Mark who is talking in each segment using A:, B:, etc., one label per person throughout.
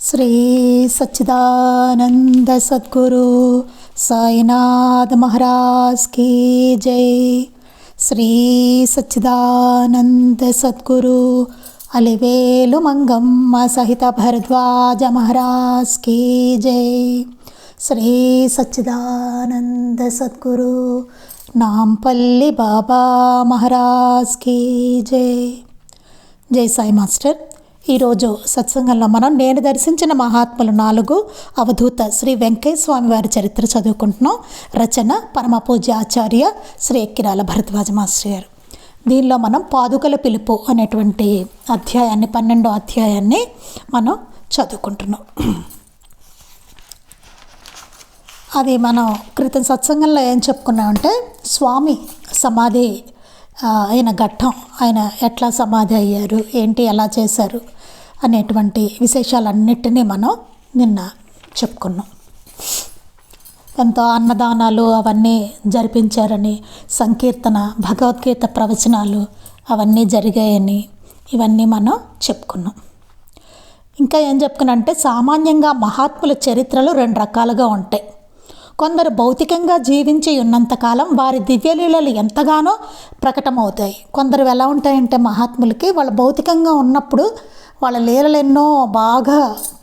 A: Shri Sachchidananda Sadhguru Sainath Maharaj key జై. శ్రీ సచ్చిదానంద సద్గురు అలివేలు మంగమ్మ సహిత Bharadwaj Maharaj key జై. శ్రీ సచ్చిదానంద సద్గురు నాంపల్లి బాబా మహారాజ్ కీ జై. జై సాయి మాస్టర్. ఈరోజు సత్సంగంలో మనం నేను దర్శించిన మహాత్ములు 4 అవధూత శ్రీ వెంకయ్య స్వామి వారి చరిత్ర చదువుకుంటున్నాం. రచన పరమ పూజ్య ఆచార్య శ్రీ ఎక్కిరాల భరద్వాజ మాస్టర్ గారు. దీనిలో మనం పాదుకల పిలుపు అనేటువంటి అధ్యాయాన్ని 12వ అధ్యాయాన్ని మనం చదువుకుంటున్నాం. అది మనం క్రితం సత్సంగంలో ఏం చెప్పుకున్నామంటే స్వామి సమాధి అయిన ఘట్టం, ఆయన ఎట్లా సమాధి అయ్యారు, ఏంటి ఎలా చేశారు అనేటువంటి విశేషాలన్నిటినీ మనం నిన్న చెప్పుకున్నాం. ఎంతో అన్నదానాలు అవన్నీ జరిపించారని, సంకీర్తన భగవద్గీత ప్రవచనాలు అవన్నీ జరిగాయని ఇవన్నీ మనం చెప్పుకున్నాం. ఇంకా ఏం చెప్పుకున్నామంటే సామాన్యంగా మహాత్ముల చరిత్రలు 2 రకాలుగా ఉంటాయి. కొందరు భౌతికంగా జీవించి ఉన్నంతకాలం వారి దివ్యలీలలు ఎంతగానో ప్రకటమవుతాయి. కొందరు ఎలా ఉంటాయంటే మహాత్ములకి వాళ్ళ భౌతికంగా ఉన్నప్పుడు వాళ్ళ లీలలు ఎన్నో బాగా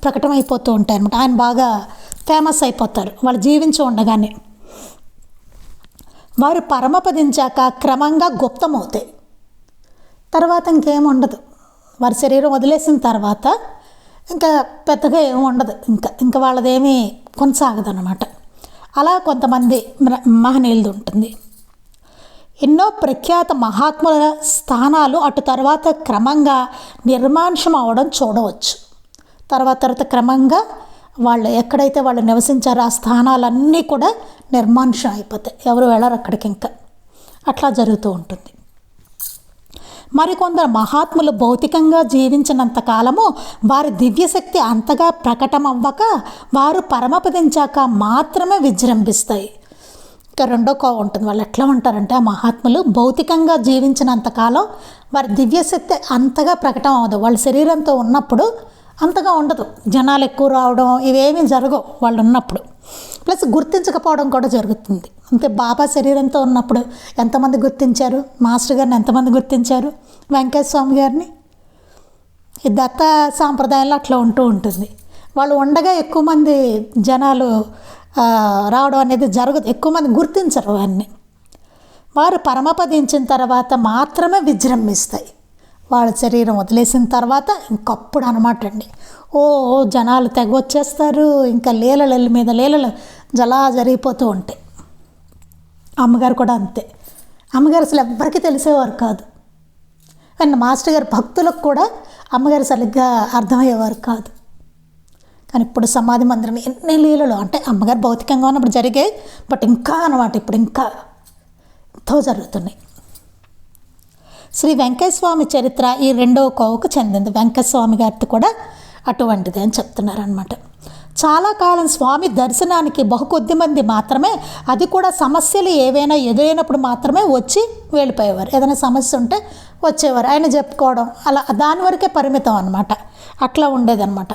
A: ప్రకటమైపోతూ ఉంటాయి అన్నమాట. ఆయన బాగా ఫేమస్ అయిపోతారు వాళ్ళు జీవించి ఉండగానే. వారు పరమపదించాక క్రమంగా గుప్తమవుతాయి. తర్వాత ఇంకేం ఉండదు. వారి శరీరం వదిలేసిన తర్వాత ఇంకా పెద్దగా ఏమి ఉండదు. ఇంకా వాళ్ళదేమీ కొనసాగదు అన్నమాట. అలా కొంతమంది మహనీయులది ఉంటుంది. ఎన్నో ప్రఖ్యాత మహాత్ముల స్థానాలు అటు తర్వాత క్రమంగా నిర్మానుషం అవడం చూడవచ్చు. తర్వాత క్రమంగా వాళ్ళు ఎక్కడైతే వాళ్ళు నివసించారో ఆ స్థానాలన్నీ కూడా నిర్మానుషం అయిపోతాయి. ఎవరు వెళ్ళరు అక్కడికి. ఇంకా అట్లా జరుగుతూ ఉంటుంది. మరికొందరు మహాత్ములు భౌతికంగా జీవించినంతకాలము వారి దివ్యశక్తి అంతగా ప్రకటమవ్వక వారు పరమపదించాక మాత్రమే విజృంభిస్తాయి. ఇంకా రెండో కోవ ఉంటుంది. వాళ్ళు ఎట్లా ఉంటారంటే ఆ మహాత్ములు భౌతికంగా జీవించినంతకాలం వారి దివ్యశక్తి అంతగా ప్రకటన అవ్వదు. వాళ్ళ శరీరంతో ఉన్నప్పుడు అంతగా ఉండదు. జనాలు ఎక్కువ రావడం ఇవేమీ జరగవు వాళ్ళు ఉన్నప్పుడు. ప్లస్ గుర్తించకపోవడం కూడా జరుగుతుంది. అంతే. బాబా శరీరంతో ఉన్నప్పుడు ఎంతమంది గుర్తించారు? మాస్టర్ గారిని ఎంతమంది గుర్తించారు? వెంకయ్య స్వామి గారిని. ఈ దత్త సాంప్రదాయంలో అట్లా ఉంటూ ఉంటుంది. వాళ్ళు ఉండగా ఎక్కువ మంది జనాలు రావడం అనేది జరగదు. ఎక్కువ మంది గుర్తించరు వారిని. వారు పరమపదించిన తర్వాత మాత్రమే విజృంభిస్తాయి. వాళ్ళ శరీరం వదిలేసిన తర్వాత ఇంకప్పుడు అనమాట అండి. జనాలు తెగ వచ్చేస్తారు. ఇంకా లీలల మీద లీలలు జలా జరిగిపోతూ ఉంటాయి. అమ్మగారు కూడా అంతే. అమ్మగారు అసలు ఎవ్వరికీ తెలిసేవారు కాదు. అండ్ మాస్టర్ గారు భక్తులకు కూడా అమ్మగారు సరిగ్గా అర్థమయ్యేవారు కాదు. కానీ ఇప్పుడు సమాధి మందిరం ఎన్ని లీలలు అంటే అమ్మగారు భౌతికంగా ఉన్నప్పుడు జరిగాయి. బట్ ఇంకా అనమాట ఇప్పుడు ఇంకా ఎంతో జరుగుతున్నాయి. శ్రీ వెంకయ్యస్వామి చరిత్ర ఈ 2వ కోవకు చెందింది. వెంకయ్యస్వామి గారితో కూడా అటువంటిది అని చెప్తున్నారనమాట. చాలా కాలం స్వామి దర్శనానికి కొద్ది మంది మాత్రమే, అది కూడా సమస్యలు ఏవైనా ఎదురైనప్పుడు మాత్రమే వచ్చి వెళ్ళిపోయేవారు. ఏదైనా సమస్య ఉంటే వచ్చేవారు, ఆయన చెప్పుకోవడం అలా దాని వరకే పరిమితం అనమాట. అట్లా ఉండేదన్నమాట.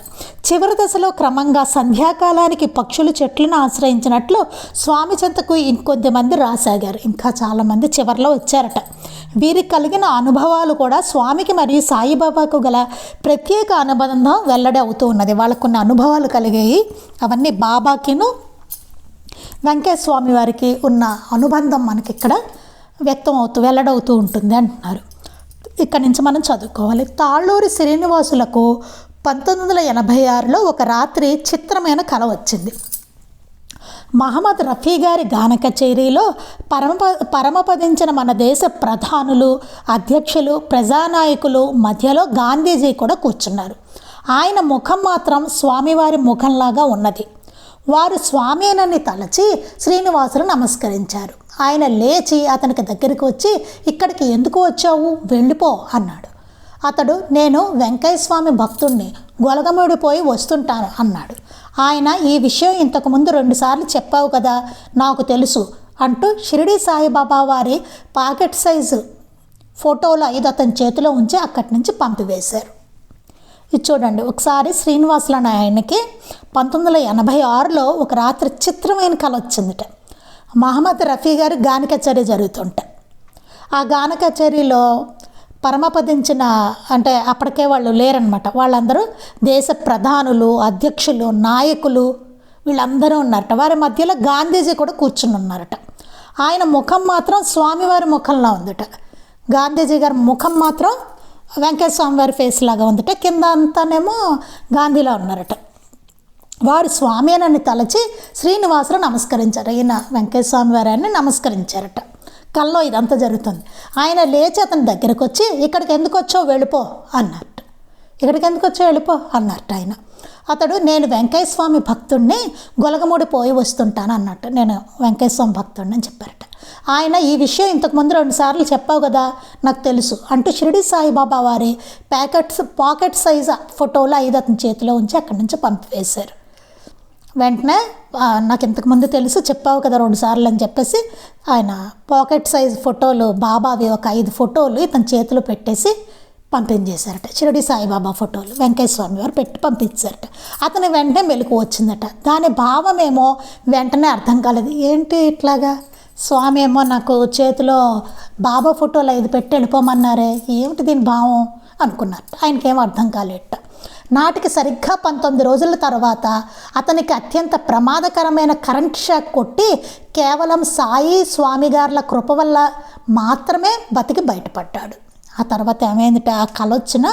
A: చివరి దశలో క్రమంగా సంధ్యాకాలానికి పక్షులు చెట్లను ఆశ్రయించినట్లు స్వామి చెంతకు ఇంకొద్దిమంది రాసాగారు. ఇంకా చాలామంది చివరిలో వచ్చారట. వీరికి కలిగిన అనుభవాలు కూడా స్వామికి మరియు సాయిబాబాకు గల ప్రత్యేక అనుబంధం వెల్లడి అవుతూ ఉన్నది. వాళ్ళకు కొన్ని అనుభవాలు కలిగాయి. అవన్నీ బాబాకిను వెంకయ్య స్వామి వారికి ఉన్న అనుబంధం మనకి ఇక్కడ వెల్లడవుతూ ఉంటుంది అంటున్నారు. ఇక్కడి నుంచి మనం చదువుకోవాలి. తాళ్ళూరి శ్రీనివాసులకు 1986లో ఒక రాత్రి చిత్రమైన కల వచ్చింది. మహమ్మద్ రఫీ గారి గాన కచేరీలో పరమపదించిన మన దేశ ప్రధానులు, అధ్యక్షులు, ప్రజానాయకులు మధ్యలో గాంధీజీ కూడా కూర్చున్నారు. ఆయన ముఖం మాత్రం స్వామివారి ముఖంలాగా ఉన్నది. వారు స్వామినని తలచి శ్రీనివాసులు నమస్కరించారు. ఆయన లేచి అతనికి దగ్గరికి వచ్చి, ఇక్కడికి ఎందుకు వచ్చావు, వెళ్ళిపో అన్నాడు. అతడు, నేను వెంకయ్య స్వామి భక్తుణ్ణి, గొలగముడిపోయి వస్తుంటాను అన్నాడు. ఆయన, ఈ విషయం ఇంతకుముందు 2 సార్లు చెప్పావు కదా, నాకు తెలుసు అంటూ షిరిడి సాయిబాబా వారి పాకెట్ సైజు ఫోటోలు 5 అతని చేతిలో ఉంచి అక్కడి నుంచి పంపివేశారు. ఇది చూడండి, ఒకసారి శ్రీనివాసులు అనే ఆయనకి 1986లో ఒక రాత్రి చిత్రమైన కళ వచ్చిందిట. మహమ్మద్ రఫీ గారు గాన కచేరీ జరుగుతుంటే ఆ గాన కచేరీలో పరమపదించిన, అంటే అప్పటికే వాళ్ళు లేరనమాట, వాళ్ళందరూ దేశ ప్రధానులు, అధ్యక్షులు, నాయకులు వీళ్ళందరూ ఉన్నారట. వారి మధ్యలో గాంధీజీ కూడా కూర్చుని ఉన్నారట. ఆయన ముఖం మాత్రం స్వామివారి ముఖంలా ఉందట. గాంధీజీ గారి ముఖం మాత్రం వెంకటేశ్వర స్వామి వారి ఫేస్ లాగా ఉందట. కింద అంతానేమో గాంధీలా ఉన్నారట. వారు స్వామిని తలచి శ్రీనివాసులు నమస్కరించారు. ఈయన వెంకటేశ్వర స్వామి వారిని నమస్కరించారట. కల్లో ఇదంతా జరుగుతుంది. ఆయన లేచి అతని దగ్గరకు వచ్చి, ఇక్కడికి ఎందుకు వచ్చావు, వెళ్ళిపో అన్నట్టు. ఇక్కడికి ఎందుకు వచ్చావు, వెళ్ళిపో అన్నట్టు. ఆయన అతడు, నేను వెంకటేశ్వర స్వామి భక్తుడిని, గొలగమూడి పోయి వస్తుంటాను అన్నట్టు. నేను వెంకటేశ్వర స్వామి భక్తుడిని అని చెప్పారట. ఆయన, ఈ విషయం ఇంతకుముందు 2 సార్లు చెప్పావు కదా, నాకు తెలుసు అంటూ షిరిడి సాయిబాబా వారి పాకెట్ సైజు ఫోటోలు 5 అతని చేతిలో ఉంచి అక్కడి నుంచి పంపివేశారు. వెంటనే, నాకు ఇంతకుముందు తెలుసు, చెప్పావు కదా 2 సార్లు అని చెప్పేసి ఆయన పాకెట్ సైజ్ ఫోటోలు, బాబావి ఒక 5 ఫోటోలు ఇతని చేతిలో పెట్టేసి పంపించేశారట. షిరిడి సాయిబాబా ఫోటోలు వెంకటేశ్వర స్వామి వారు పెట్టి పంపించారట. అతని వెంటనే మెలకు వచ్చిందట. దాని భావమేమో వెంటనే అర్థం కాలేదు. ఏంటి ఇట్లాగా, స్వామి ఏమో నాకు చేతిలో బాబా ఫోటోలు 5 పెట్టి వెళ్ళిపోమన్నారే, ఏమిటి దీని భావం అనుకున్నారు. ఆయనకేమో అర్థం కాలేట. నాటికి సరిగ్గా 19 రోజుల తర్వాత అతనికి అత్యంత ప్రమాదకరమైన కరెంట్ షాక్ కొట్టి కేవలం సాయి స్వామిగారుల కృప వల్ల మాత్రమే బతికి బయటపడ్డాడు. ఆ తర్వాత ఏమైందిట, ఆ కళ వచ్చిన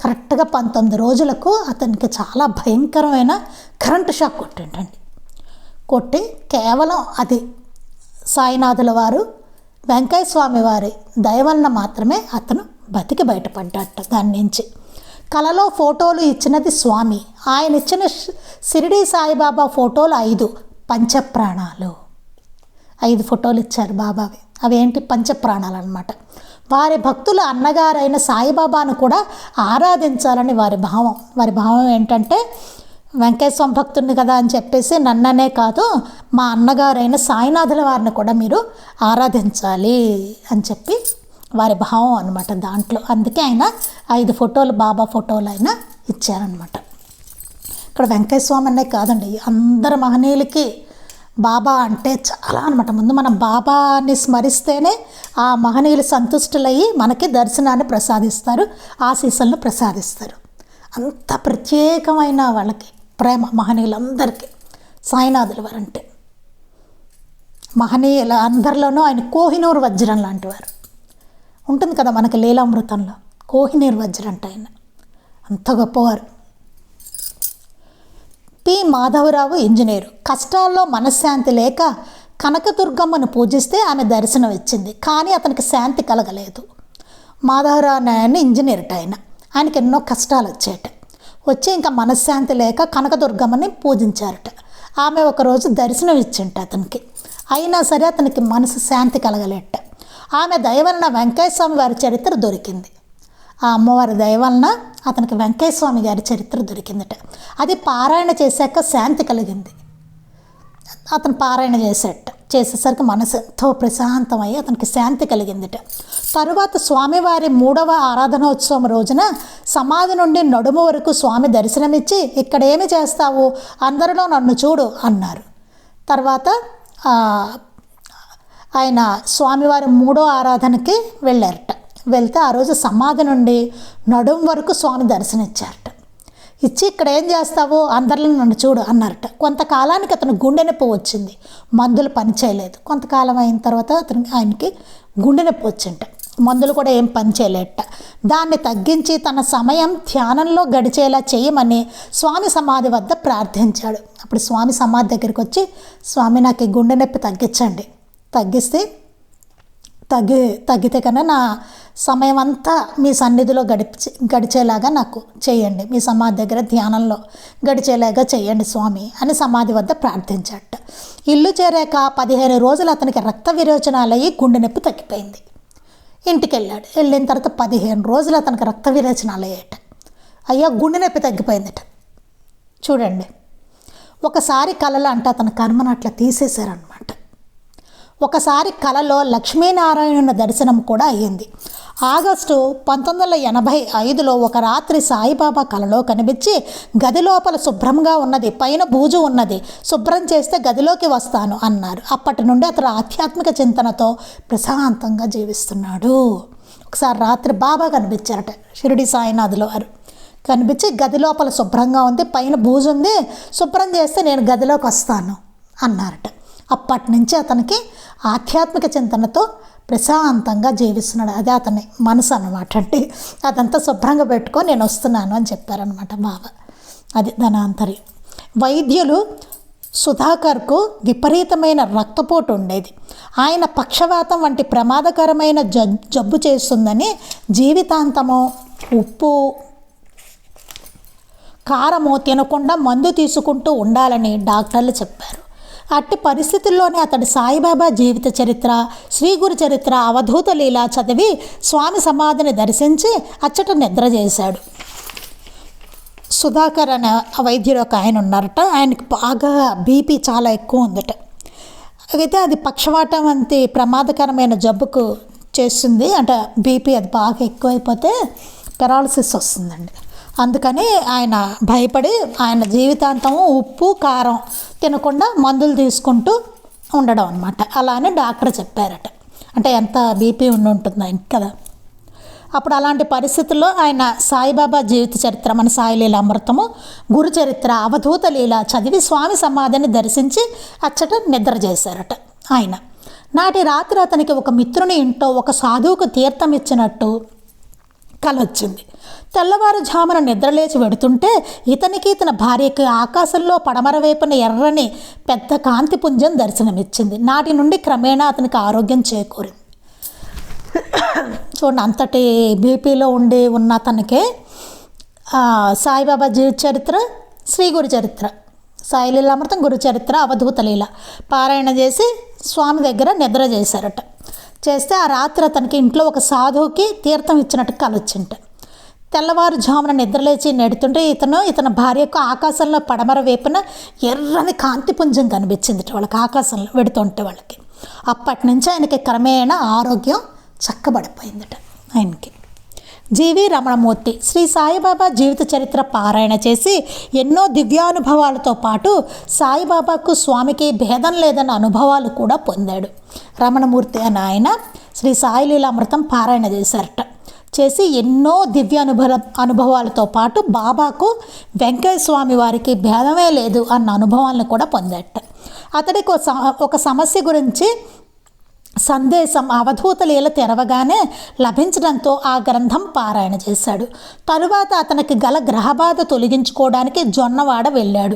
A: కరెక్ట్గా 19 రోజులకు అతనికి చాలా భయంకరమైన కరెంటు షాక్ కొట్టిండండి. కొట్టి కేవలం అది సాయినాథుల వారు, వెంకయ్య స్వామి వారి దయవలన మాత్రమే అతను బతికి బయటపడ్డాట. దాని నుంచి కళలో ఫోటోలు ఇచ్చినది స్వామి. ఆయన ఇచ్చిన షిరిడి సాయిబాబా ఫోటోలు 5 పంచప్రాణాలు. 5 ఫోటోలు ఇచ్చారు బాబావి. అవేంటి, పంచప్రాణాలు అన్నమాట. వారి భక్తులు అన్నగారైన సాయిబాబాను కూడా ఆరాధించాలని వారి భావం. వారి భావం ఏంటంటే, వెంకటేశ్వర భక్తుడిని కదా అని చెప్పేసి నన్ననే కాదు, మా అన్నగారైన సాయినాథుల వారిని కూడా మీరు ఆరాధించాలి అని చెప్పి వారి భావం అనమాట దాంట్లో. అందుకే ఆయన 5 ఫోటోలు, బాబా ఫోటోలు ఆయన ఇచ్చారనమాట. ఇక్కడ వెంకటేశ్వర స్వామి అనే కాదండి, అందరు మహనీయులకి బాబా అంటే చాలా అనమాట. ముందు మనం బాబాని స్మరిస్తేనే ఆ మహనీయులు సంతుష్టులయ్యి మనకి దర్శనాన్ని ప్రసాదిస్తారు, ఆశీస్సులను ప్రసాదిస్తారు. అంత ప్రత్యేకమైన వాళ్ళకి ప్రేమ మహనీయులందరికీ సాయినాథుల వారంటే. మహనీయుల అందరిలోనూ ఆయన కోహినూరు వజ్రం లాంటి వారు. ఉంటుంది కదా మనకి లీలామృతంలో, కోహినూరు వజ్రం అంటే ఆయన అంత గొప్పవారు. P Madhavarao engineer. కష్టాల్లో మనశ్శాంతి లేక కనకదుర్గమ్మను పూజిస్తే ఆమె దర్శనం ఇచ్చింది, కానీ అతనికి శాంతి కలగలేదు. మాధవరావు ఆయన ఇంజనీర్ట. ఆయనకి ఎన్నో కష్టాలు వచ్చేట. వచ్చి ఇంకా మనశ్శాంతి లేక కనకదుర్గమ్మని పూజించారట. ఆమె ఒకరోజు దర్శనం ఇచ్చింట అతనికి. అయినా సరే అతనికి మనసు శాంతి కలగలేట. ఆమె దయవలన వెంకయ్య స్వామి వారి చరిత్ర దొరికింది. ఆ అమ్మవారి దయవలన అతనికి వెంకయ్య స్వామి గారి చరిత్ర దొరికిందట. అది పారాయణ చేశాక శాంతి కలిగింది. అతను పారాయణ చేసేసరికి మనసు ఎంతో ప్రశాంతమై అతనికి శాంతి కలిగిందిట. తరువాత స్వామివారి 3వ ఆరాధనోత్సవం రోజున సమాధి నుండి నడుము వరకు స్వామి దర్శనమిచ్చి, ఇక్కడేమి చేస్తావు, అందరిలో నన్ను చూడు అన్నారు. తర్వాత ఆయన స్వామివారి 3వ ఆరాధనకి వెళ్ళారట. వెళ్తే ఆ రోజు సమాధి నుండి నడుము వరకు స్వామి దర్శనం ఇచ్చారట. ఇచ్చి, ఇక్కడ ఏం చేస్తావు, అందరిలో నన్ను చూడు అన్నారట. కొంతకాలానికి అతను గుండె నొప్పి వచ్చింది. మందులు పనిచేయలేదు. కొంతకాలం అయిన తర్వాత ఆయనకి గుండె నొప్పి వచ్చింట. మందులు కూడా ఏం పనిచేయలేట. దాన్ని తగ్గించి తన సమయం ధ్యానంలో గడిచేలా చేయమని స్వామి సమాధి వద్ద ప్రార్థించాడు. అప్పుడు స్వామి సమాధి దగ్గరికి వచ్చి, స్వామి నాకు ఈ గుండె నొప్పి తగ్గించండి, తగ్గితే కన్నా నా సమయం అంతా మీ సన్నిధిలో గడిచేలాగా నాకు చేయండి, మీ సమాధి దగ్గర ధ్యానంలో గడిచేలాగా చేయండి స్వామి అని సమాధి వద్ద ప్రార్థించాట. ఇల్లు చేరాక 15 రోజులు అతనికి రక్త విరోచనాలయ్యి గుండె నొప్పి తగ్గిపోయింది. ఇంటికి వెళ్ళాడు. వెళ్ళిన తర్వాత 15 రోజులు అతనికి రక్త విరోచనాలు అయ్యాట. అయ్యా గుండె నొప్పి తగ్గిపోయిందట. చూడండి, ఒకసారి కళలో అంటే అతని కర్మను అట్లా తీసేశారనమాట. ఒకసారి కలలో లక్ష్మీనారాయణుని దర్శనం కూడా అయ్యింది. ఆగస్టు 1985లో ఒక రాత్రి సాయిబాబా కలలో కనిపించి, గది లోపల శుభ్రంగా ఉన్నది, పైన బూజు ఉన్నది, శుభ్రం చేస్తే గదిలోకి వస్తాను అన్నారు. అప్పటి నుండి అతను ఆధ్యాత్మిక చింతనతో ప్రశాంతంగా జీవిస్తున్నాడు. ఒకసారి రాత్రి బాబా కనిపించారట, షిరిడి సాయినాథుల వారు కనిపించి, గది లోపల శుభ్రంగా ఉంది, పైన బూజు ఉంది, శుభ్రం చేస్తే నేను గదిలోకి వస్తాను అన్నారట. అప్పటి నుంచి అతనికి ఆధ్యాత్మిక చింతనతో ప్రశాంతంగా జీవిస్తున్నాడు. అదే అతని మనసు అన్నమాట. అంటే అదంతా శుభ్రంగా పెట్టుకొని నేను వస్తున్నాను అని చెప్పారనమాట బాబా. అది ధనాంతర్యం. వైద్యులు సుధాకర్కు విపరీతమైన రక్తపోటు ఉండేది. ఆయన పక్షవాతం వంటి ప్రమాదకరమైన జబ్బు చేస్తుందని జీవితాంతము ఉప్పు కారము తినకుండా మందు తీసుకుంటూ ఉండాలని డాక్టర్లు చెప్పారు. అట్టి పరిస్థితుల్లోనే అతడు సాయిబాబా జీవిత చరిత్ర, శ్రీ గురు చరిత్ర, అవధూత లీల చదివి స్వామి సమాధిని దర్శించి అచ్చట నిద్ర చేశాడు. సుధాకర్ అనే వైద్యుడు ఒక ఆయన ఉన్నారట. ఆయనకి బాగా బీపీ చాలా ఎక్కువ ఉందట. అయితే అది పక్షవాతం వంటి ప్రమాదకరమైన జబ్బుకు చేస్తుంది. అంటే బీపీ అది బాగా ఎక్కువైపోతే పెరాలసిస్ వస్తుందండి. అందుకని ఆయన భయపడి ఆయన జీవితాంతము ఉప్పు కారం తినకుండా మందులు తీసుకుంటూ ఉండడం అనమాట. అలా అని డాక్టర్ చెప్పారట. అంటే ఎంత బీపీ ఉంటుంది ఆయనకి కదా. అప్పుడు అలాంటి పరిస్థితుల్లో ఆయన సాయిబాబా జీవిత చరిత్ర, మన సాయి లీల అమృతము, గురు చరిత్ర, అవధూత లీల చదివి స్వామి సమాధిని దర్శించి అచ్చట నిద్ర చేశారట ఆయన. నాటి రాత్రి అతనికి ఒక మిత్రుని ఇంట్లో ఒక సాధువుకు తీర్థం ఇచ్చినట్టు కలొచ్చింది. తెల్లవారుజామున నిద్రలేచి వెడుతుంటే ఇతనికి ఇతని భార్యకి ఆకాశంలో పడమర వైపున ఎర్రని పెద్ద కాంతిపుంజం దర్శనమిచ్చింది. నాటి నుండి క్రమేణా అతనికి ఆరోగ్యం చేకూరింది. చూడండి, అంతటి బీపీలో ఉండి ఉన్న అతనికి సాయిబాబా జీవిత చరిత్ర, శ్రీ గురు చరిత్ర, సాయి లీలామృతం, గురు చరిత్ర, అవధూత లీల పారాయణ చేసి స్వామి దగ్గర నిద్ర చేశారట. చేస్తే ఆ రాత్రి అతనికి ఇంట్లో ఒక సాధువుకి తీర్థం ఇచ్చినట్టు కలొచ్చింట. తెల్లవారుజామున నిద్రలేచి నెడుతుంటే ఇతని భార్యకు ఆకాశంలో పడమర వైపున ఎర్రని కాంతిపుంజం కనిపించింది వాళ్ళకి, ఆకాశంలో వెడుతుంటే వాళ్ళకి. అప్పటి నుంచి ఆయనకి క్రమేణా ఆరోగ్యం చక్కబడిపోయిందట ఆయనకి. జీవి రమణమూర్తి శ్రీ సాయిబాబా జీవిత చరిత్ర పారాయణ చేసి ఎన్నో దివ్యానుభవాలతో పాటు సాయిబాబాకు స్వామికి భేదం లేదన్న అనుభవాలు కూడా పొందాడు. రమణమూర్తి అని ఆయన శ్రీ సాయి లీలామృతం పారాయణ చేశారట. చేసి ఎన్నో దివ్య అనుభవాలతో పాటు బాబాకు వెంకయ్య స్వామి వారికి భేదమే లేదు అన్న అనుభవాలను కూడా పొందట. అతడికి ఒక సమస్య గురించి సందేశం అవధూత లీల తెరవగానే లభించడంతో ఆ గ్రంథం పారాయణ చేశాడు. తరువాత అతనికి గల గ్రహబాధ తొలగించుకోవడానికి జొన్నవాడ వెళ్ళాడు.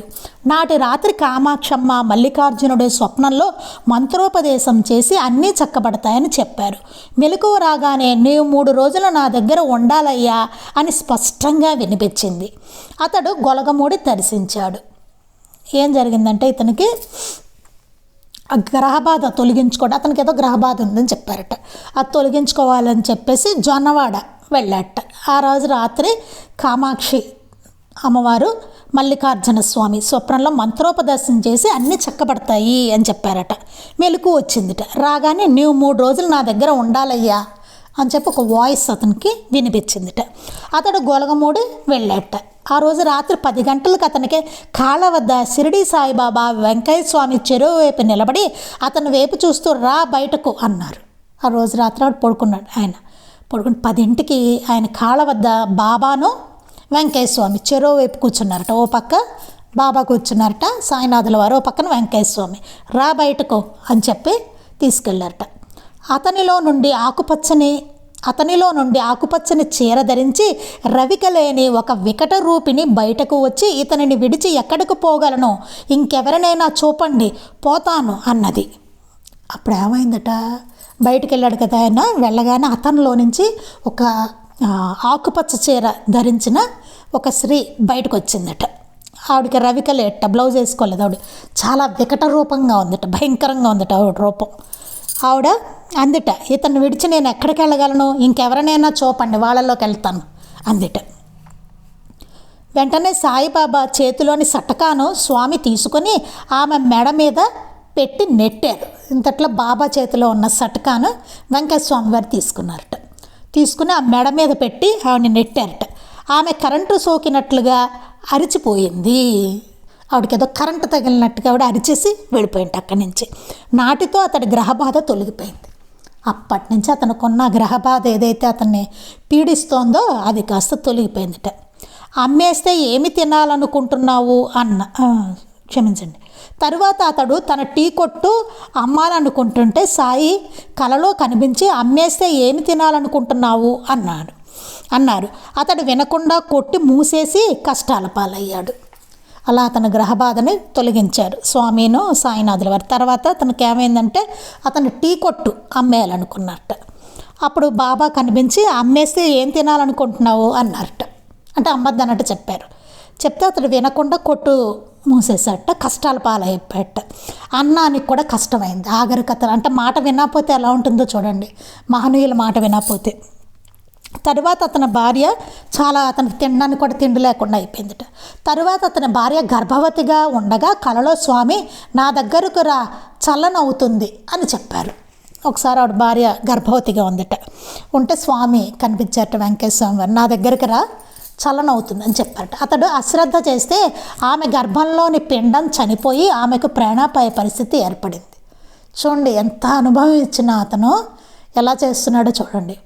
A: నాటి రాత్రి కామాక్షమ్మ, మల్లికార్జునుడి స్వప్నంలో మంత్రోపదేశం చేసి అన్నీ చక్కబడతాయని చెప్పారు. మెలకువ రాగానే నీవు 3 రోజులు నా దగ్గర ఉండాలయ్యా అని స్పష్టంగా వినిపించింది. అతడు గొలగమూడి దర్శించాడు. ఏం జరిగిందంటే ఇతనికి ఆ గ్రహబాధ తొలగించుకోవడం, అతనికి ఏదో గ్రహబాధ ఉందని చెప్పారట. అది తొలగించుకోవాలని చెప్పేసి జొన్నవాడ వెళ్ళాట. ఆ రోజు రాత్రి కామాక్షి అమ్మవారు, మల్లికార్జున స్వామి స్వప్నంలో మంత్రోపదేశం చేసి అన్నీ చక్కబడతాయి అని చెప్పారట. మెలకు వచ్చిందిట. రాగానే నీవు 3 రోజులు నా దగ్గర ఉండాలయ్యా అని చెప్పి ఒక వాయిస్ అతనికి వినిపించిందిట. అతడు గొలగమూడి వెళ్ళాట. ఆ రోజు రాత్రి 10 గంటలకు అతనికి కాళ్ళ వద్ద షిరిడి సాయిబాబా వెంకయ్య స్వామి చెరువు వైపు నిలబడి అతని వైపు చూస్తూ రా బయటకు అన్నారు. ఆ రోజు రాత్రి ఆవిడ పడుకున్నాడు. ఆయన పడుకుని 10ంటికి ఆయన కాళ్ళ వద్ద బాబాను వెంకయ్య స్వామి చెరువు వైపు కూర్చున్నారట. ఓ పక్క బాబా కూర్చున్నారట సాయినాథుల వారు, ఓ పక్కన వెంకయ్య స్వామి. రా బయటకు అని చెప్పి తీసుకెళ్లారట. అతనిలో నుండి ఆకుపచ్చని చీర ధరించి రవిక లేని ఒక వికట రూపిణి బయటకు వచ్చి ఇతనిని విడిచి ఎక్కడికి పోగలను, ఇంకెవరినైనా చూపండి పోతాను అన్నది. అప్పుడు ఏమైందట, బయటికి వెళ్ళాడు కదా ఆయన. వెళ్ళగానే అతనిలో నుంచి ఒక ఆకుపచ్చ చీర ధరించిన ఒక స్త్రీ బయటకు వచ్చిందట. ఆవిడకి రవిక లేట, బ్లౌజ్ వేసుకోలేదు. ఆవిడ చాలా వికట రూపంగా ఉందట, భయంకరంగా ఉందట ఆవిడ రూపం. ఆవిడ అందిట, ఇతను విడిచి నేను ఎక్కడికి వెళ్ళగలను, ఇంకెవరినైనా చూపండి వాళ్ళలోకి వెళ్తాను అందిట. వెంటనే సాయిబాబా చేతిలోని సటకాను స్వామి తీసుకొని ఆమె మెడ మీద పెట్టి నెట్టారు. ఇంతట్లో బాబా చేతిలో ఉన్న సటకాను వెంకయ్య స్వామి వారు తీసుకున్నారట. తీసుకుని ఆ మెడ మీద పెట్టి ఆవిడని నెట్టారట. ఆమె కరెంటు సోకినట్లుగా అరిచిపోయింది. ఆవిడకి ఏదో కరెంటు తగిలినట్టుగా ఆవిడ అరిచేసి వెళ్ళిపోయింది అక్కడి నుంచి. నాటితో అతడి గ్రహబాధ తొలగిపోయింది. అప్పటి నుంచి అతనుకున్న గ్రహబాధ ఏదైతే అతన్ని పీడిస్తోందో అది కాస్త తొలగిపోయిందిట. అమ్మేస్తే ఏమి తినాలనుకుంటున్నావు క్షమించండి. తరువాత అతడు తన టీ కొట్టు అమ్మాలనుకుంటుంటే సాయి కలలో కనిపించి అమ్మేస్తే ఏమి తినాలనుకుంటున్నావు అన్నారు. అతడు వినకుండా కొట్టి మూసేసి కష్టాల పాలయ్యాడు. అలా అతని గ్రహబాధని తొలగించారు స్వామిను సాయినాథుల వారు. తర్వాత అతనికి ఏమైందంటే అతను టీ కొట్టు అమ్మేయాలనుకున్నట్ట. అప్పుడు బాబా కనిపించి అమ్మేస్తే ఏం తినాలనుకుంటున్నావు అన్నారట. అంటే అమ్మద్దు అన్నట్టు చెప్పారు. చెప్తే అతడు వినకుండా కొట్టు మూసేసట, కష్టాల పాలైపోయాట. అన్నానికి కూడా కష్టమైంది. ఆఖరికి అతను అంటే మాట వినకపోతే ఎలా ఉంటుందో చూడండి, మహనీయుల మాట వినకపోతే. తరువాత అతని భార్య అతనికి తినడానికి కూడా తిండి లేకుండా అయిపోయిందిట. తరువాత అతని భార్య గర్భవతిగా ఉండగా కలలో స్వామి నా దగ్గరకు రా చల్లనవుతుంది అని చెప్పారు. ఒకసారి ఆవిడ భార్య గర్భవతిగా ఉందిట. ఉంటే స్వామి కనిపించారట వెంకటేశ్వర స్వామి వారు. నా దగ్గరికి రా చలనవుతుంది అని చెప్పారట. అతడు అశ్రద్ధ చేస్తే ఆమె గర్భంలోని పిండం చనిపోయి ఆమెకు ప్రాణాపాయ పరిస్థితి ఏర్పడింది. చూడండి ఎంత అనుభవం ఇచ్చిన అతను ఎలా చేస్తున్నాడో చూడండి.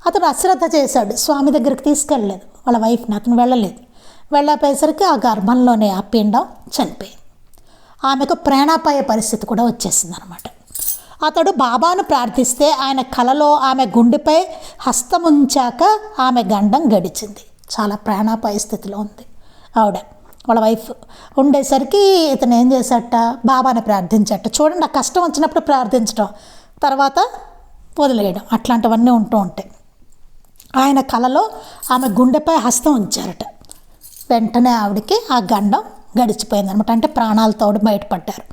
A: అతను అశ్రద్ధ చేశాడు, స్వామి దగ్గరికి తీసుకెళ్ళలేదు వాళ్ళ వైఫ్ని. అతను వెళ్ళలేదు. వెళ్ళపోయేసరికి ఆ గర్భంలోనే ఆ పిండం చనిపోయింది. ఆమెకు ప్రాణాపాయ పరిస్థితి కూడా వచ్చేసింది అనమాట. అతడు బాబాను ప్రార్థిస్తే ఆయన కలలో ఆమె గుండెపై హస్తముంచాక ఆమె గండం గడిచింది. చాలా ప్రాణాపాయ స్థితిలో ఉంది ఆవిడ. వాళ్ళ వైఫ్ ఉండేసరికి ఇతను ఏం చేశాట, బాబాని ప్రార్థించట. చూడండి, ఆ కష్టం వచ్చినప్పుడు ప్రార్థించడం, తర్వాత వదిలేయడం, అట్లాంటివన్నీ ఉంటూ ఉంటాయి. ఆయన కలలో ఆమె గుండెపై హస్తం ఉంచారట. వెంటనే ఆవిడకి ఆ గండం గడిచిపోయిందనమాట. అంటే ప్రాణాలతో బయటపడ్డారు.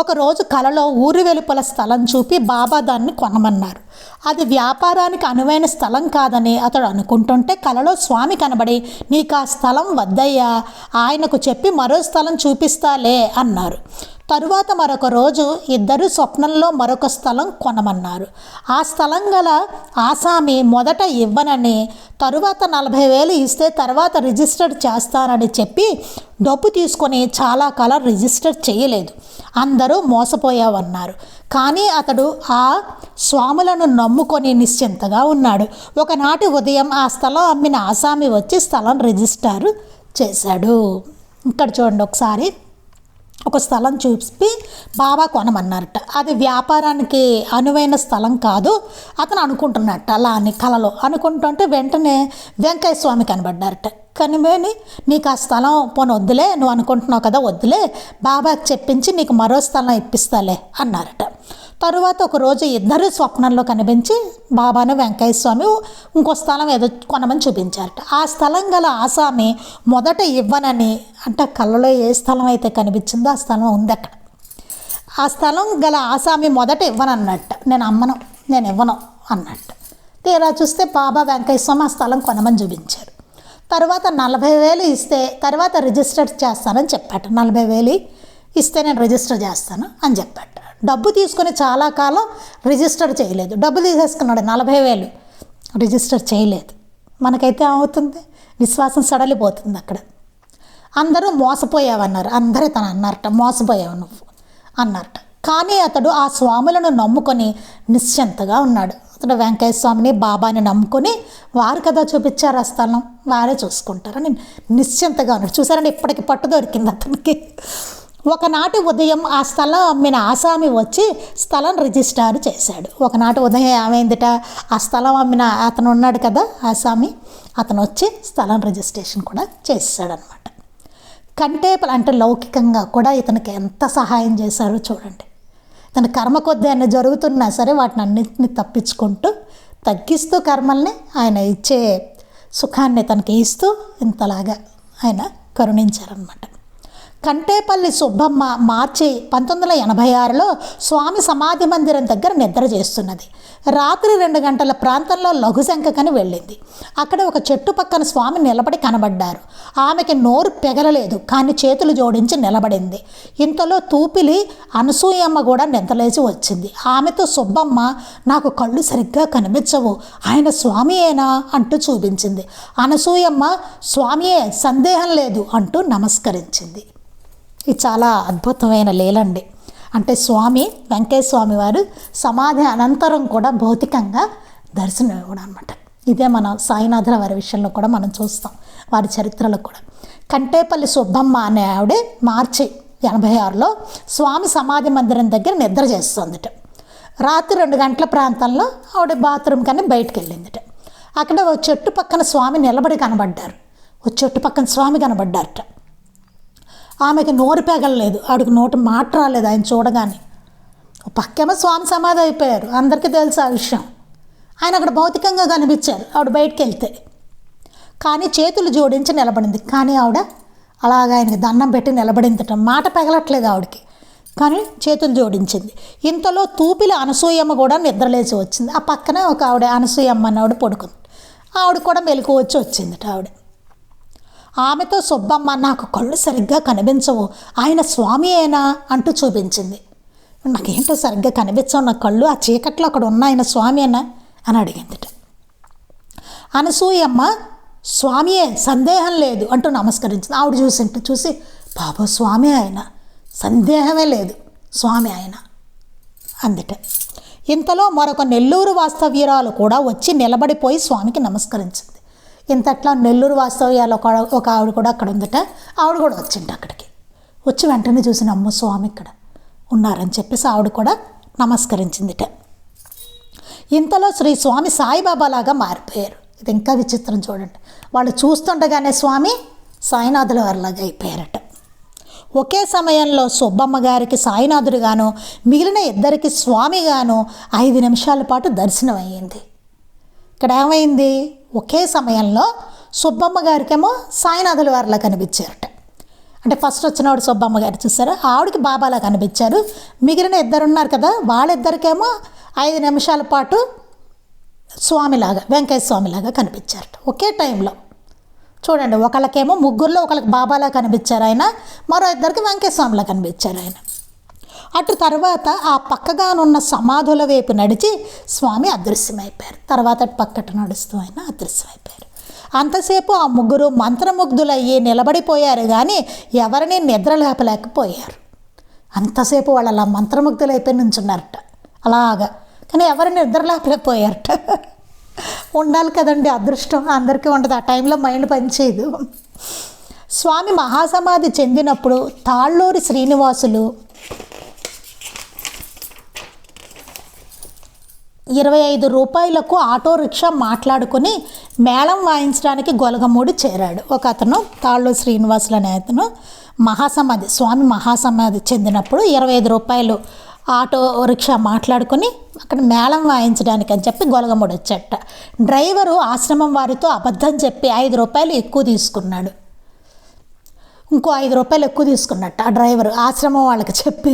A: ఒకరోజు కలలో ఊరి వెలుపల స్థలం చూపి బాబా దాన్ని కొనమన్నారు. అది వ్యాపారానికి అనువైన స్థలం కాదని అతడు అనుకుంటుంటే కలలో స్వామి కనబడి నీకు ఆ స్థలం వద్దయ్యా, ఆయనకు చెప్పి మరో స్థలం చూపిస్తాలే అన్నారు. తరువాత మరొక రోజు ఇద్దరు స్వప్నంలో మరొక స్థలం కొనమన్నారు. ఆ స్థలం గల ఆసామి మొదట ఇవ్వనని, తరువాత 40,000 ఇస్తే తర్వాత రిజిస్టర్ చేస్తానని చెప్పి డబ్బు తీసుకొని చాలా కాలం రిజిస్టర్ చేయలేదు. అందరూ మోసపోయావన్నారు. కానీ అతడు ఆ స్వాములను నమ్ముకొని నిశ్చింతగా ఉన్నాడు. ఒకనాటి ఉదయం ఆ స్థలం అమ్మిన ఆసామి వచ్చి స్థలం రిజిస్టర్ చేశాడు. ఇక్కడ చూడండి, ఒకసారి ఒక స్థలం చూపి బాబా కొనమన్నారట. అది వ్యాపారానికి అనువైన స్థలం కాదు అతను అనుకుంటున్నట్ట. అలా అని కలలో అనుకుంటుంటే వెంటనే వెంకయ్య స్వామి కనబడ్డారట. కనిమేని నీకు ఆ స్థలం పోనీ వద్దులే, నువ్వు అనుకుంటున్నావు కదా వద్దులే, బాబాకి చెప్పించి నీకు మరో స్థలం ఇప్పిస్తాలే అన్నారట. తరువాత ఒకరోజు ఇద్దరు స్వప్నంలో కనిపించి బాబాను వెంకయ్య స్వామి ఇంకో స్థలం ఏదో కొనమని చూపించారట. ఆ స్థలం గల ఆసామి మొదట ఇవ్వనని, అంటే కళ్ళలో ఏ స్థలం అయితే కనిపించిందో ఆ స్థలం ఉంది అక్కడ. ఆ స్థలం గల ఆసామి మొదట ఇవ్వనన్నట్ట, నేను ఇవ్వను అన్నట్టు. తీరా చూస్తే బాబా వెంకయ్య స్వామి ఆ స్థలం కొనమని చూపించారు. తర్వాత 40,000 ఇస్తే తర్వాత రిజిస్టర్ చేస్తానని చెప్పాట. 40,000 ఇస్తే నేను రిజిస్టర్ చేస్తాను అని చెప్పాట. డబ్బు తీసుకొని చాలా కాలం రిజిస్టర్ చేయలేదు. డబ్బు తీసేసుకున్నాడు, 40,000 రిజిస్టర్ చేయలేదు. మనకైతే ఏమవుతుంది, విశ్వాసం సడలిపోతుంది అక్కడ. అందరూ మోసపోయావన్నారు. అందరూ తను అన్నారట, మోసపోయావు నువ్వు అన్నారట. కానీ అతడు ఆ స్వాములను నమ్ముకొని నిశ్చింతగా ఉన్నాడు. అతడు వెంకయ్య స్వామిని బాబాని నమ్ముకొని వారు కదా చూపించారు ఆ స్థలం, వారే చూసుకుంటారని నిశ్చింతగా ఉన్నాడు. చూసారండి, ఇప్పటికి పట్టు దొరికింది అతనికి. ఒకనాటి ఉదయం ఆ స్థలం అమ్మిన ఆసామి వచ్చి స్థలం రిజిస్టర్ చేశాడు. ఒకనాటి ఉదయం ఏమైందిట, ఆ స్థలం అమ్మిన అతను ఉన్నాడు కదా ఆసామి, అతను వచ్చి స్థలం రిజిస్ట్రేషన్ కూడా చేశాడనమాట. అంటే లౌకికంగా కూడా ఇతనికి ఎంత సహాయం చేశారో చూడండి. తన కర్మ కొద్దీ ఆయన జరుగుతున్నా సరే వాటిని అన్నింటినీ తప్పించుకుంటూ తగ్గిస్తూ కర్మల్ని ఆయన ఇచ్చే సుఖాన్ని తనకి ఇస్తూ ఇంతలాగా ఆయన కరుణించారనమాట. కంటేపల్లి సుబ్బమ్మ మార్చి 1986లో స్వామి సమాధి మందిరం దగ్గర నిద్ర చేస్తున్నది. రాత్రి 2 గంటల ప్రాంతంలో లఘుశంకకని వెళ్ళింది. అక్కడ ఒక చెట్టు పక్కన స్వామి నిలబడి కనబడ్డారు. ఆమెకి నోరు పెగలలేదు, కానీ చేతులు జోడించి నిలబడింది. ఇంతలో తూపిలి అనసూయమ్మ కూడా నిద్రలేచి వచ్చింది. ఆమెతో సుబ్బమ్మ, నాకు కళ్ళు సరిగ్గా కనిపించవు, ఆయన స్వామియేనా అంటూ చూపించింది. అనసూయమ్మ, స్వామియే, సందేహం లేదు అంటూ నమస్కరించింది. ఇది చాలా అద్భుతమైన లీలండి. అంటే స్వామి వెంకయ్య స్వామి వారు సమాధి అనంతరం కూడా భౌతికంగా దర్శనం ఇవ్వడం అనమాట. ఇదే మన సాయినాథుల వారి విషయంలో కూడా మనం చూస్తాం, వారి చరిత్రలో కూడా. కంటేపల్లి సుబ్బమ్మ అనే ఆవిడ మార్చి 86లో స్వామి సమాధి మందిరం దగ్గర నిద్ర చేస్తుందిట. రాత్రి 2 గంటల ప్రాంతంలో ఆవిడ బాత్రూమ్ కానీ బయటకు వెళ్ళిందిట. అక్కడ ఓ చెట్టు పక్కన స్వామి నిలబడి కనబడ్డారు. ఓ చెట్టు పక్కన స్వామి కనబడ్డారట. ఆమెకి నోరు పెగలలేదు, ఆవిడకి నోటు మాట రాలేదు ఆయన చూడగానే. పక్కేమో స్వామి సమాధి అయిపోయారు, అందరికీ తెలుసు ఆ విషయం. ఆయన అక్కడ భౌతికంగా కనిపించారు ఆవిడ బయటికి వెళ్తే. కానీ చేతులు జోడించి నిలబడింది. కానీ ఆవిడ అలాగ ఆయనకి దండం పెట్టి నిలబడిందట. మాట పెగలట్లేదు ఆవిడకి, కానీ చేతులు జోడించింది. ఇంతలో తూపిల అనసూయమ్మ కూడా నిద్రలేచి వచ్చింది. ఆ పక్కనే ఒక ఆవిడ అనసూయమ్మ అని ఆవిడ పడుకుంది. ఆవిడ కూడా మెలకు వచ్చి వచ్చిందట ఆవిడ. ఆమెతో సుబ్బమ్మ, నాకు కళ్ళు సరిగ్గా కనిపించవు, ఆయన స్వామియేనా అంటూ చూపించింది. నాకేంటో సరిగ్గా కనిపించవు నా కళ్ళు, ఆ చీకట్లో అక్కడ ఉన్న ఆయన స్వామియేనా అని అడిగిందిట. అనసూయమ్మ, స్వామియే, సందేహం లేదు అంటూ నమస్కరించింది. ఆవిడ చూసి, బాబు స్వామి ఆయన, సందేహమే లేదు, స్వామి ఆయన అందుట. ఇంతలో మరొక నెల్లూరు వాస్తవ్యురాలు కూడా వచ్చి నిలబడిపోయి స్వామికి నమస్కరించింది. ఇంతట్లో నెల్లూరు వాస్తవ్యాలు ఒక ఆవిడ కూడా అక్కడ ఉందట. ఆవిడ కూడా వచ్చింది అక్కడికి. వచ్చి వెంటనే చూసిన, అమ్మ స్వామి ఇక్కడ ఉన్నారని చెప్పేసి ఆవిడ కూడా నమస్కరించిందిట. ఇంతలో శ్రీ స్వామి సాయిబాబా లాగా మారిపోయారు. ఇది ఇంకా విచిత్రం చూడండి. వాళ్ళు చూస్తుండగానే స్వామి సాయినాథుల వారిలాగా అయిపోయారట. ఒకే సమయంలో సుబ్బమ్మ గారికి సాయినాథుడుగాను, మిగిలిన ఇద్దరికి స్వామిగాను 5 నిమిషాల పాటు దర్శనం అయ్యింది. ఇక్కడ ఏమైంది, ఒకే సమయంలో సుబ్బమ్మ గారికేమో సాయినాథుల వారిలా కనిపించారట. అంటే ఫస్ట్ వచ్చినవాడు సుబ్బమ్మ గారు చూసారు, ఆవిడకి బాబాలా కనిపించారు. మిగిలిన ఇద్దరు ఉన్నారు కదా, వాళ్ళిద్దరికేమో 5 నిమిషాల పాటు స్వామిలాగా, వెంకయ్య స్వామిలాగా కనిపించారట ఒకే టైంలో. చూడండి, ఒకళ్ళకేమో ముగ్గురులో ఒకళ్ళకి బాబాలా కనిపించారు ఆయన, మరో ఇద్దరికి వెంకయ్య స్వామిలా కనిపించారు ఆయన. అటు తర్వాత ఆ పక్కగానున్న సమాధుల వైపు నడిచి స్వామి అదృశ్యమైపోయారు. తర్వాత అటు పక్కట నడుస్తూ ఆయన అదృశ్యమైపోయారు. అంతసేపు ఆ ముగ్గురు మంత్రముగ్ధులయ్యి నిలబడిపోయారు, కానీ ఎవరిని నిద్ర లేపలేకపోయారు. అంతసేపు వాళ్ళు అలా మంత్రముగ్ధులైపోయి నుంచున్నారట అలాగా, కానీ ఎవరిని నిద్ర లేపలేకపోయారట. ఉండాలి కదండి అదృష్టం, అందరికీ ఉండదు. ఆ టైంలో మైండ్ పనిచేయదు. స్వామి మహాసమాధి చెందినప్పుడు తాళ్ళూరి శ్రీనివాసులు 25 రూపాయలకు ఆటో రిక్షా మాట్లాడుకుని మేళం వాయించడానికి గొలగమూడి చేరాడు. ఒక అతను తాళ్ళూరి శ్రీనివాసులు అనే అతను స్వామి మహాసమాధి చెందినప్పుడు 25 రూపాయలు ఆటో రిక్షా మాట్లాడుకుని అక్కడ మేళం వాయించడానికి అని చెప్పి గొలగమూడి వచ్చాట. డ్రైవరు ఆశ్రమం వారితో అబద్ధం చెప్పి 5 రూపాయలు ఎక్కువ తీసుకున్నాడు. ఇంకో 5 రూపాయలు ఎక్కువ తీసుకున్నట్టు ఆ డ్రైవర్ ఆశ్రమం వాళ్ళకి చెప్పి,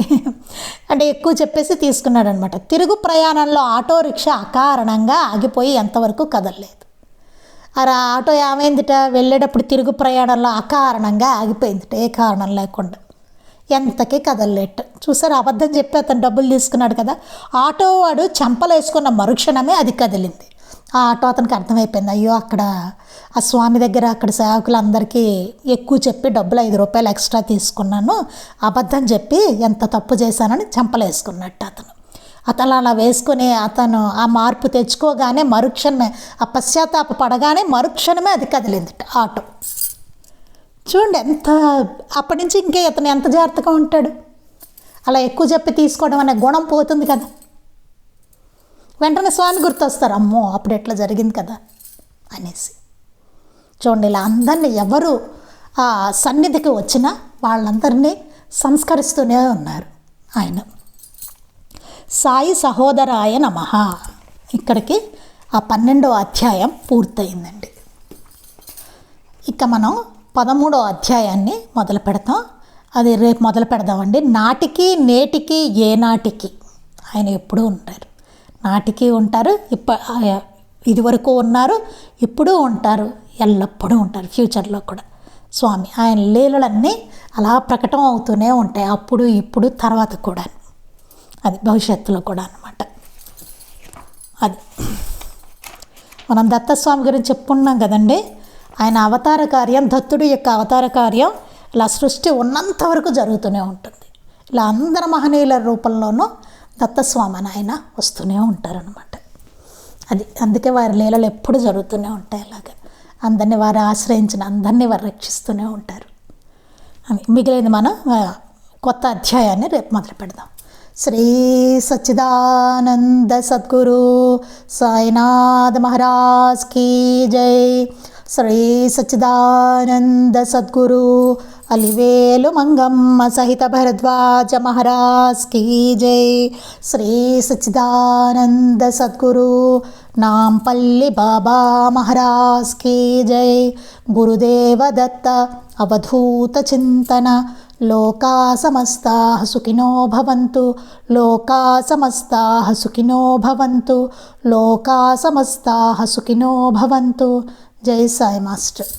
A: అంటే ఎక్కువ చెప్పేసి తీసుకున్నాడు అనమాట. తిరుగు ప్రయాణంలో ఆటో రిక్షా అకారణంగా ఆగిపోయి ఎంతవరకు కదలలేదు. ఆ ఆటో ఏమైందిట, వెళ్ళేటప్పుడు తిరుగు ప్రయాణంలో అకారణంగా ఆగిపోయిందిట, ఏ కారణం లేకుండా. ఎంతకీ కదలలేట. చూసారు, అబద్ధం చెప్పి అతను డబ్బులు తీసుకున్నాడు కదా. ఆటో వాడు చెంపలు వేసుకున్న మరుక్షణమే అది కదిలింది. ఆ ఆటో అతనికి అర్థమైపోయింది, అయ్యో అక్కడ ఆ స్వామి దగ్గర అక్కడ సేవకులందరికీ ఎక్కువ చెప్పి డబ్బులు 5 రూపాయలు ఎక్స్ట్రా తీసుకున్నాను, అబద్ధం చెప్పి ఎంత తప్పు చేశానని చెంపలు వేసుకున్నట్టు అతను అలా వేసుకుని అతను ఆ మార్పు తెచ్చుకోగానే మరుక్షణమే, ఆ పశ్చాత్తాప పడగానే మరుక్షణమే అది కదిలింది ఆటో. చూడండి ఎంత, అప్పటి నుంచి ఇంకే అతను ఎంత జాగ్రత్తగా ఉంటాడు. అలా ఎక్కువ చెప్పి తీసుకోవడం అనే గుణం పోతుంది కదా. వెంటనే స్వామి గుర్తొస్తారు, అమ్మో అప్పుడు ఎట్లా జరిగింది కదా అనేసి. చూడండి, ఇలా అందరినీ ఎవరు ఆ సన్నిధికి వచ్చినా వాళ్ళందరినీ సంస్కరిస్తూనే ఉన్నారు ఆయన. సాయి సహోదరాయ నమః. ఇక్కడికి ఆ 12వ అధ్యాయం పూర్తయిందండి. ఇక మనం 13వ అధ్యాయాన్ని మొదలు పెడతాం. అది రేపు మొదలు పెడదామండి. నాటికి నేటికి ఏనాటికి ఆయన ఎప్పుడూ ఉంటారు. నాటికి ఉంటారు, ఇదివరకు ఉన్నారు, ఇప్పుడు ఉంటారు, ఎల్లప్పుడూ ఉంటారు, ఫ్యూచర్లో కూడా. స్వామి ఆయన లీలలన్నీ అలా ప్రకటన అవుతూనే ఉంటాయి, అప్పుడు ఇప్పుడు తర్వాత కూడా, అది భవిష్యత్తులో కూడా అన్నమాట. అది మనం దత్తస్వామి గురించి చెప్పుకున్నాం కదండి. ఆయన అవతార కార్యం, దత్తుడి యొక్క అవతార కార్యం ఇలా సృష్టి ఉన్నంత వరకు జరుగుతూనే ఉంటుంది. ఇలా అందరి మహనీయుల రూపంలోనూ దత్తస్వామి అని ఆయన వస్తూనే ఉంటారనమాట. అది అందుకే వారి లీలలు ఎప్పుడు జరుగుతూనే ఉంటాయి. అలాగా అందరినీ వారు ఆశ్రయించిన అందరినీ వారు రక్షిస్తూనే ఉంటారు అని. మిగిలింది మనం కొత్త అధ్యాయాన్ని రేపు మొదలు పెడదాం. శ్రీ సచ్చిదానంద సద్గురు సాయినాథ్ మహారాజ్ కీ జై. శ్రీ సచ్చిదానంద సద్గురు అలివేలు మంగమ్మ సహిత భరద్వాజ మహారాజ్ కీ జై. శ్రీ సచ్చిదానంద సద్గురు నాంపల్లి బాబా మహారాజ్ కీ జై. గురుదేవ దత్త అవధూత చింతన. లోకా సమస్తాః సుఖినో భవంతు. లోకా సమస్తాః సుఖినో భవంతు. లోకా సమస్తాః సుఖినో భవంతు. జై సాయి మాస్టర్.